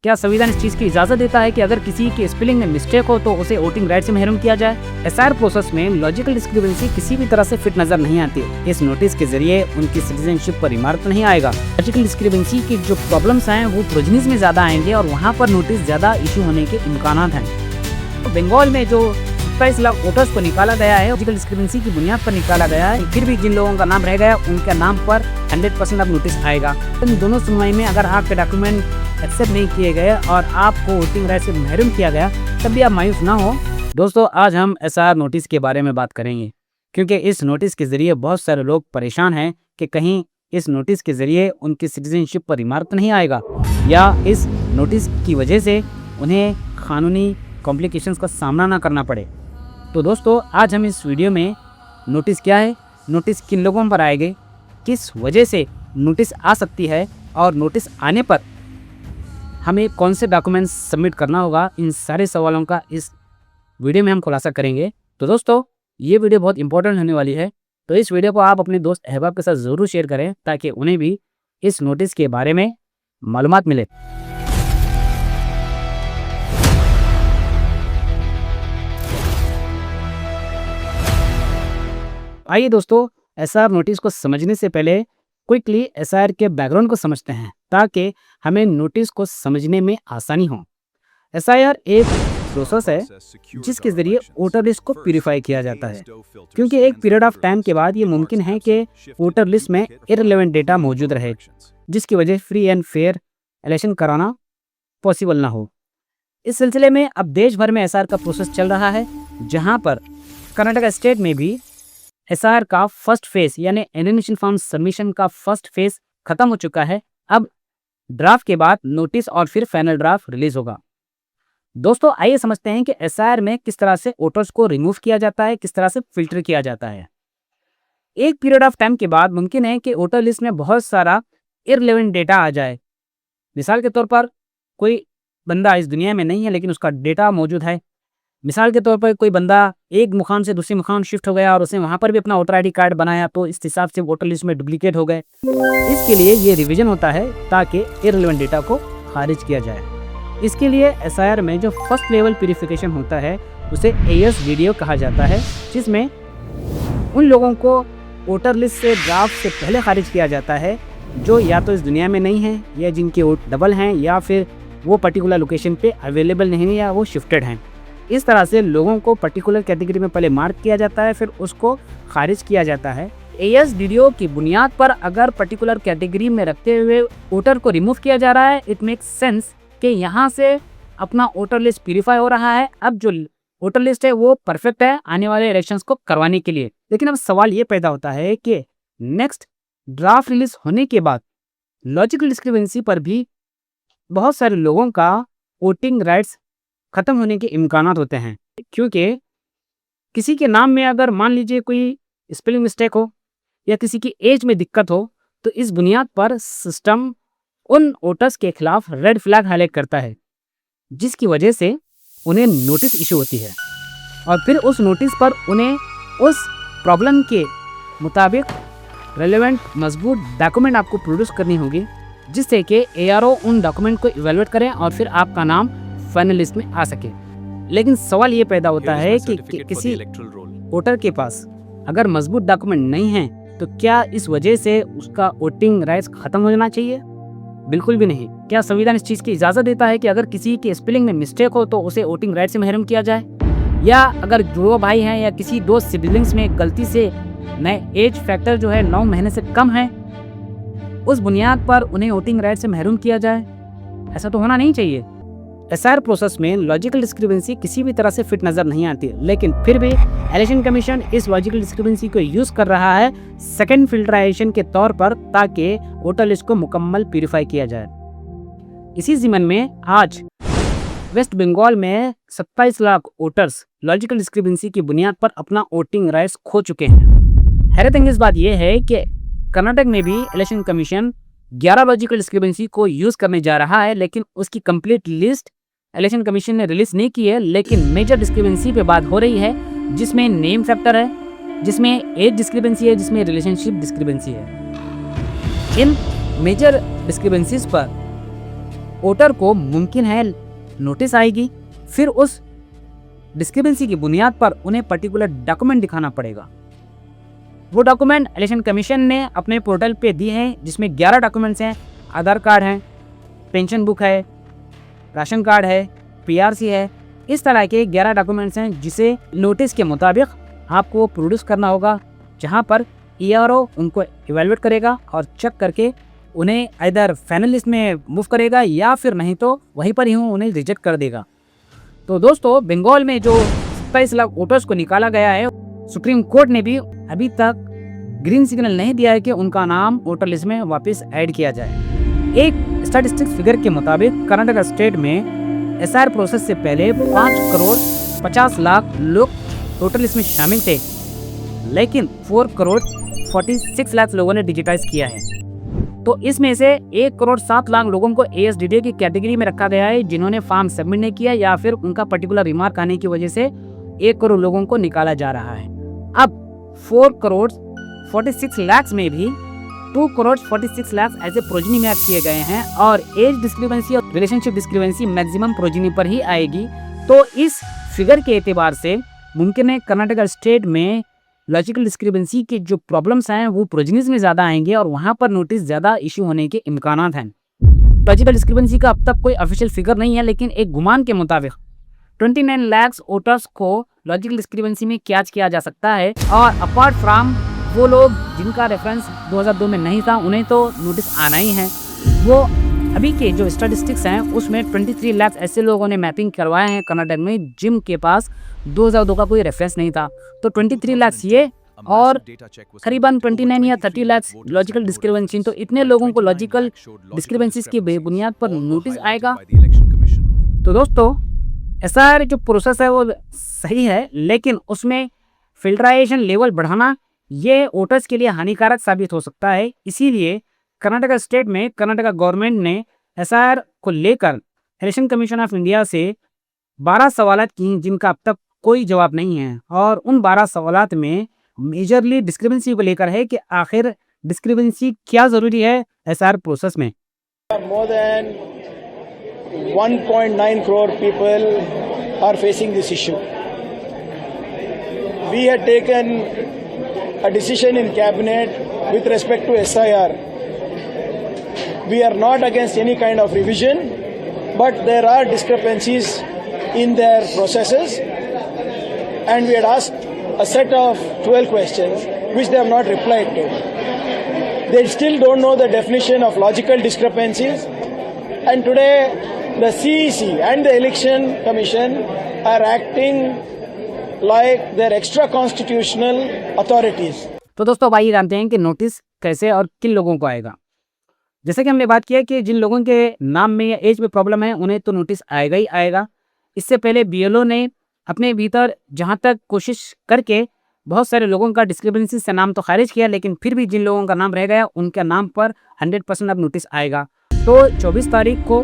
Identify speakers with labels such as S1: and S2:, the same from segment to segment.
S1: क्या संविधान इस चीज की इजाजत देता है कि अगर किसी की स्पेलिंग में मिस्टेक हो तो उसे वोटिंग राइट से महरूम किया जाए? एसआईआर प्रोसेस में लॉजिकल डिस्क्रिपेंसी किसी भी तरह से फिट नजर नहीं आती। इस नोटिस के जरिए उनकी सिटीजनशिप पर इमारत नहीं आएगा। लॉजिकल डिस्क्रिपेंसी की जो प्रॉब्लम्स हैं वो प्रोजनीज में ज्यादा आएंगे और वहाँ पर नोटिस ज्यादा इशू होने के इम्कान हैं। तो बंगाल में जो 27 लाख वोटर्स को निकाला गया है लॉजिकल डिस्क्रिपेंसी की बुनियाद पर निकाला गया है, फिर भी जिन लोगों का नाम रह गया उनके नाम पर 100% अब नोटिस आएगा। इन दोनों सुनवाई में अगर आपके डॉक्यूमेंट एक्सेप्ट नहीं किए गए और आपको वोटिंग राइट से महरूम किया गया तब भी आप मायूस ना हो। दोस्तों, आज हम एसआईआर नोटिस के बारे में बात करेंगे, क्योंकि इस नोटिस के जरिए बहुत सारे लोग परेशान हैं कि कहीं इस नोटिस के जरिए उनकी सिटीजनशिप पर इमारत नहीं आएगा या इस नोटिस की वजह से उन्हें कानूनी कॉम्प्लिकेशंस का सामना ना करना पड़े। तो दोस्तों, आज हम इस वीडियो में नोटिस क्या है, नोटिस किन लोगों पर आएंगे, किस वजह से नोटिस आ सकती है और नोटिस आने पर हमें कौन से डॉक्यूमेंट्स सबमिट करना होगा, इन सारे सवालों का इस वीडियो में हम खुलासा करेंगे। तो दोस्तों, ये वीडियो बहुत इंपॉर्टेंट होने वाली है, तो इस वीडियो को आप अपने दोस्त अहबाब के साथ ज़रूर शेयर करें ताकि उन्हें भी इस नोटिस के बारे में मालूमात मिले। आइए दोस्तों, एसआईआर नोटिस को समझने से पहले क्विकली एसआईआर के बैकग्राउंड को समझते हैं ताकि हमें नोटिस को समझने में आसानी हो। एसआईआर एक प्रोसेस है जिसके जरिए वोटर लिस्ट को प्यूरिफाई किया जाता है, क्योंकि एक पीरियड ऑफ टाइम के बाद ये मुमकिन है कि वोटर लिस्ट में इररिलेवेंट डेटा मौजूद रहे, जिसकी वजह फ्री एंड फेयर इलेक्शन कराना पॉसिबल ना हो। इस सिलसिले में अब देश भर में एसआईआर का प्रोसेस चल रहा है, जहाँ पर कर्नाटक स्टेट में भी एसआईआर का फर्स्ट फेज यानी एलिमिनेशन फॉर्म सबमिशन का फर्स्ट फेज खत्म हो चुका है। अब ड्राफ्ट के बाद नोटिस और फिर फाइनल ड्राफ्ट रिलीज होगा। दोस्तों, आइए समझते हैं कि एसआईआर में किस तरह से वोटर्स को रिमूव किया जाता है, किस तरह से फिल्टर किया जाता है। एक पीरियड ऑफ टाइम के बाद मुमकिन है कि वोटर लिस्ट में बहुत सारा इररिलेवेंट डेटा आ जाए। मिसाल के तौर पर कोई बंदा इस दुनिया में नहीं है लेकिन उसका डेटा मौजूद है। मिसाल के तौर पर कोई बंदा एक मुकाम से दूसरे मुकाम शिफ्ट हो गया और उसने वहाँ पर भी अपना वोटर आईडी कार्ड बनाया, तो इस हिसाब से वोटर लिस्ट में डुप्लीकेट हो गए। इसके लिए ये रिवीजन होता है ताकि इररिलेवेंट डेटा को खारिज किया जाए। इसके लिए एसआईआर में जो फर्स्ट लेवल प्यूरिफिकेशन होता है उसे ASDDO कहा जाता है, जिसमें उन लोगों को वोटर लिस्ट से ड्राफ्ट से पहले खारिज किया जाता है जो या तो इस दुनिया में नहीं है या जिनके वोट डबल हैं या फिर वो पर्टिकुलर लोकेशन पे अवेलेबल नहीं है या वो शिफ्टेड हैं। इस तरह से लोगों को पर्टिकुलर कैटेगरी में पहले मार्क किया जाता है, फिर उसको खारिज किया जाता है। ASDDO की बुनियाद पर अगर पर्टिकुलर कैटेगरी में रखते हुए वोटर को रिमूव किया जा रहा है, इट मेक्स सेंस कि यहाँ से अपना वोटर लिस्ट प्यूरिफाई हो रहा है। अब जो वोटर लिस्ट है वो परफेक्ट है आने वाले इलेक्शंस को करवाने के लिए। लेकिन अब सवाल ये पैदा होता है कि नेक्स्ट ड्राफ्ट रिलीज होने के बाद लॉजिकल डिस्क्रिपेंसी पर भी बहुत सारे लोगों का वोटिंग राइट्स खत्म होने के इम्कानात होते हैं, क्योंकि किसी के नाम में अगर मान लीजिए कोई स्पेलिंग मिस्टेक हो या किसी की एज में दिक्कत हो, तो इस बुनियाद पर सिस्टम उन वोटर्स के खिलाफ रेड फ्लैग हाईलाइट करता है, जिसकी वजह से उन्हें नोटिस इशू होती है और फिर उस नोटिस पर उन्हें उस प्रॉब्लम के मुताबिक रेलेवेंट मजबूत डॉक्यूमेंट आपको प्रोड्यूस करनी होगी, जिससे कि ARO उन डॉक्यूमेंट को इवेलुएट करें और फिर आपका नाम फाइनल लिस्ट में आ सके। लेकिन सवाल ये पैदा होता है कि किसी वोटर के पास अगर मजबूत डॉक्यूमेंट नहीं है तो क्या इस वजह से उसका वोटिंग राइट्स खत्म हो जाना चाहिए? बिल्कुल भी नहीं। क्या संविधान इस चीज की इजाजत देता है कि अगर किसी की स्पेलिंग में मिस्टेक हो तो उसे वोटिंग राइट से महरूम किया जाए, या अगर दो भाई हैं या किसी दो सिबलिंग्स में गलती से नए एज फैक्टर जो है 9 महीने से कम है, उस बुनियाद पर उन्हें वोटिंग राइट से महरूम किया जाए? ऐसा तो होना नहीं चाहिए। एसआईआर प्रोसेस में लॉजिकल डिस्क्रिपेंसी किसी भी तरह से फिट नजर नहीं आती, लेकिन फिर भी इलेक्शन कमीशन इस लॉजिकल डिस्क्रिपेंसी को यूज कर रहा है सेकंड फिल्ट्रेशन के तौर पर, ताकि वोटर लिस्ट को मुकम्मल प्यूरिफाई किया जाए। इसी ज़िमन में आज वेस्ट बंगाल में 27 लाख वोटर्स लॉजिकल डिस्क्रिपेंसी की बुनियाद पर अपना वोटिंग राइट्स खो चुके हैं। हैरतअंगेज बात यह है कि कर्नाटक में भी इलेक्शन कमीशन 11 लॉजिकल डिस्क्रिपेंसी को यूज करने जा रहा है, लेकिन उसकी कंप्लीट लिस्ट इलेक्शन कमीशन ने रिलीज नहीं की है। लेकिन मेजर डिस्क्रिपेंसी पे बात हो रही है, जिसमें नेम फैक्टर है, जिसमें एज डिस्क्रिपेंसी है, जिसमें रिलेशनशिप डिस्क्रिपेंसी है। इन मेजर डिस्क्रिपेंसीज पर वोटर को मुमकिन है नोटिस आएगी, फिर उस डिस्क्रिपेंसी की बुनियाद पर उन्हें पर्टिकुलर डॉक्यूमेंट दिखाना पड़ेगा। वो डॉक्यूमेंट इलेक्शन कमीशन ने अपने पोर्टल पे दिए हैं, जिसमें 11 डॉक्यूमेंट्स हैं। आधार कार्ड है, पेंशन बुक है, राशन कार्ड है, पीआरसी है। इस तरह के 11 डॉक्यूमेंट्स हैं जिसे नोटिस के मुताबिक आपको प्रोड्यूस करना होगा, जहां पर ईआरओ उनको इवेलुएट करेगा और चेक करके उन्हें इधर फाइनल लिस्ट में मूव करेगा या फिर नहीं तो वहीं पर ही उन्हें रिजेक्ट कर देगा। तो दोस्तों, बंगाल में जो 27 लाख वोटर्स को निकाला गया है, सुप्रीम कोर्ट ने भी अभी तक ग्रीन सिग्नल नहीं दिया है कि उनका नाम वोटर लिस्ट में वापस ऐड किया जाए। एक स्टैटिस्टिक्स फिगर के मुताबिक कर्नाटक स्टेट में एसआर प्रोसेस से पहले 5 करोड़ 50 लाख लोग वोटर लिस्ट में शामिल थे, लेकिन 4 करोड़ 46 लाख लोगों ने डिजिटाइज किया है। तो इसमें से 1 करोड़ 7 लाख लोगों को ASDDA की कैटेगरी में रखा गया है, जिन्होंने फॉर्म सबमिट नहीं किया या फिर उनका पर्टिकुलर रिमार्क आने की वजह से 1 करोड़ लोगों को निकाला जा रहा है। अब 4 करोड़ 46 लाख में भी 2 करोड़ 46 लाख ऐसे प्रोजनी में ऐड किए गए हैं और एज डिस्क्रिपेंसी और रिलेशनशिप डिस्क्रिपेंसी मैक्सिमम प्रोजनी पर ही आएगी। तो इस फिगर के एतबार से मुमकिन है कर्नाटक स्टेट में लॉजिकल डिस्क्रिपेंसी के जो प्रॉब्लम्स हैं वो प्रोजनीज में ज़्यादा आएंगे और वहाँ पर नोटिस ज़्यादा इशू होने के इम्कानात हैं। लॉजिकल डिस्क्रिपेंसी का अब तक कोई ऑफिशियल फिगर नहीं है, लेकिन एक गुमान के मुताबिक 29 लाख वोटर्स को लॉजिकल डिस्क्रिपेंसी में कैच किया जा सकता है। और अपार्ट फ्रॉम वो लोग जिनका रेफरेंस 2002 में नहीं था, उन्हें तो नोटिस आना ही है। वो अभी के जो स्टैटिस्टिक्स हैं उसमें 23 लाख ऐसे लोगों ने मैपिंग करवाए हैं कर्नाटक में जिनके पास 2002 का कोई रेफरेंस नहीं था। तो 23 लाख ये और करीबन 29 या 30 लाख लॉजिकल डिस्क्रिपेंसी, तो इतने लोगों को लॉजिकल डिस्क्रिपेंसीज की बुनियाद पर नोटिस आएगा। तो दोस्तों, एसआर जो प्रोसेस है वो सही है, लेकिन उसमें फिल्ट्राइजेशन लेवल बढ़ाना ये वोटर्स के लिए हानिकारक साबित हो सकता है। इसीलिए कर्नाटक स्टेट में कर्नाटक गवर्नमेंट ने एसआर को लेकर इलेक्शन कमीशन ऑफ इंडिया से 12 सवालात की, जिनका अब तक कोई जवाब नहीं है। और उन 12 सवालात में मेजरली डिस्क्रिपेंसी को लेकर है कि आखिर डिस्क्रिपेंसी क्या ज़रूरी है एसआर प्रोसेस में।
S2: More than 1.9 crore people are facing this issue. We had taken a decision in cabinet with respect to SIR. We are not against any kind of revision, but there are discrepancies in their processes, and we had asked a set of 12 questions which they have not replied to. They still don't know the definition of logical discrepancies, and today the CEC and the Election Commission are acting like they're extra constitutional authorities.
S1: तो दोस्तों, भाई जानते हैं कि notice कैसे और किन लोगों को आएगा। जैसे कि हमने बात किया कि जिन लोगों के नाम में या एज में प्रॉब्लम है उन्हें तो नोटिस आएगा ही आएगा। इससे पहले BLO ने अपने भीतर जहां तक कोशिश करके बहुत सारे लोगों का डिस्क्रिपेंसी से नाम तो खारिज किया, लेकिन फिर भी जिन लोगों का नाम रह गया उनके नाम पर 100% अब नोटिस आएगा। तो 24 तारीख को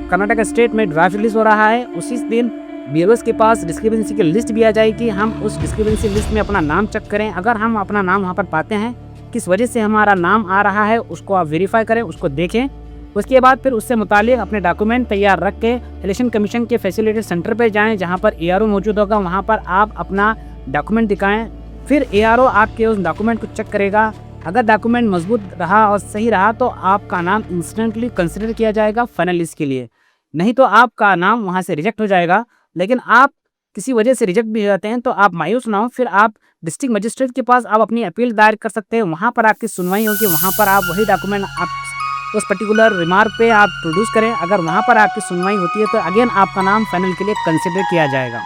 S1: कर्नाटक स्टेट में ड्राफ्ट रिलीज हो रहा है। उसी दिन BLOs के पास डिस्क्रिपेंसी की लिस्ट भी आ जाएगी। हम उस डिस्क्रिपेंसी लिस्ट में अपना नाम चेक करें। अगर हम अपना नाम वहाँ पर पाते हैं, किस वजह से हमारा नाम आ रहा है, उसको आप वेरीफाई करें, उसको देखें। उसके बाद फिर उससे मुतालिक अपने डॉक्यूमेंट तैयार रख के इलेक्शन कमीशन के फैसिलिटी सेंटर पर जाएं, जहां पर ARO मौजूद होगा। वहां पर आप अपना डॉक्यूमेंट दिखाएं। फिर ARO आपके उस डॉक्यूमेंट को चेक करेगा। अगर डॉक्यूमेंट मजबूत रहा और सही रहा तो आपका नाम इंस्टेंटली कंसिडर किया जाएगा फाइनल लिस्ट के लिए, नहीं तो आपका नाम वहाँ से रिजेक्ट हो जाएगा। लेकिन आप किसी वजह से रिजेक्ट भी हो जाते हैं तो आप मायूस ना हो, फिर आप डिस्ट्रिक्ट मजिस्ट्रेट के पास आप अपनी अपील दायर कर सकते हैं। वहाँ पर आपकी सुनवाई होगी, वहाँ पर आप वही डॉक्यूमेंट आप उस पर्टिकुलर रिमार्क पे आप प्रोड्यूस करें। अगर वहाँ पर आपकी सुनवाई होती है तो अगेन आपका नाम फाइनल के लिए कंसिडर किया जाएगा।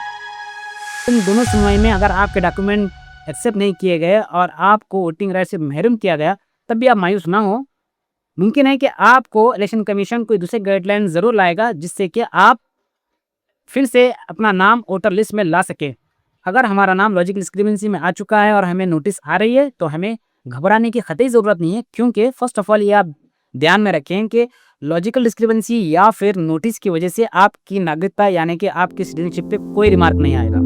S1: इन दोनों सुनवाई में अगर आपके डॉक्यूमेंट एक्सेप्ट नहीं किए गए और आपको वोटिंग राइट से महरूम किया गया, तब भी आप मायूस ना हो। मुमकिन है कि आपको इलेक्शन कमीशन कोई दूसरे गाइडलाइन ज़रूर लाएगा जिससे कि आप फिर से अपना नाम वोटर लिस्ट में ला सके। अगर हमारा नाम लॉजिकल डिस्क्रिपेंसी में आ चुका है और हमें नोटिस आ रही है तो हमें घबराने की कतई ज़रूरत नहीं है, क्योंकि फर्स्ट ऑफ ऑल ये आप ध्यान में रखें कि लॉजिकल डिस्क्रिपेंसी या फिर नोटिस की वजह से आपकी नागरिकता यानी कि आपकी सिटीजनशिप पे कोई रिमार्क नहीं आएगा।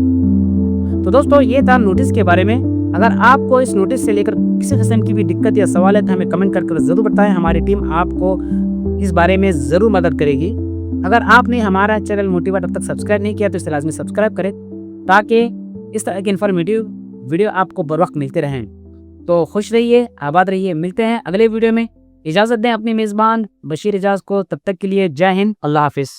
S1: तो दोस्तों, ये था नोटिस के बारे में। अगर आपको इस नोटिस से लेकर किसी किस्म की भी दिक्कत या सवाल है तो हमें कमेंट कर ज़रूर बताएं। हमारी टीम आपको इस बारे में ज़रूर मदद करेगी। अगर आपने हमारा चैनल मोटिवेट अब तक सब्सक्राइब नहीं किया तो इसे लाजमी सब्सक्राइब करें, ताकि इस तरह के इन्फॉर्मेटिव वीडियो आपको बर वक्त मिलते रहें। तो खुश रहिए, आबाद रहिए। मिलते हैं अगले वीडियो में। इजाज़त दें अपने मेज़बान बशीर एजाज को। तब तक के लिए जय हिंद, अल्लाह हाफिज़।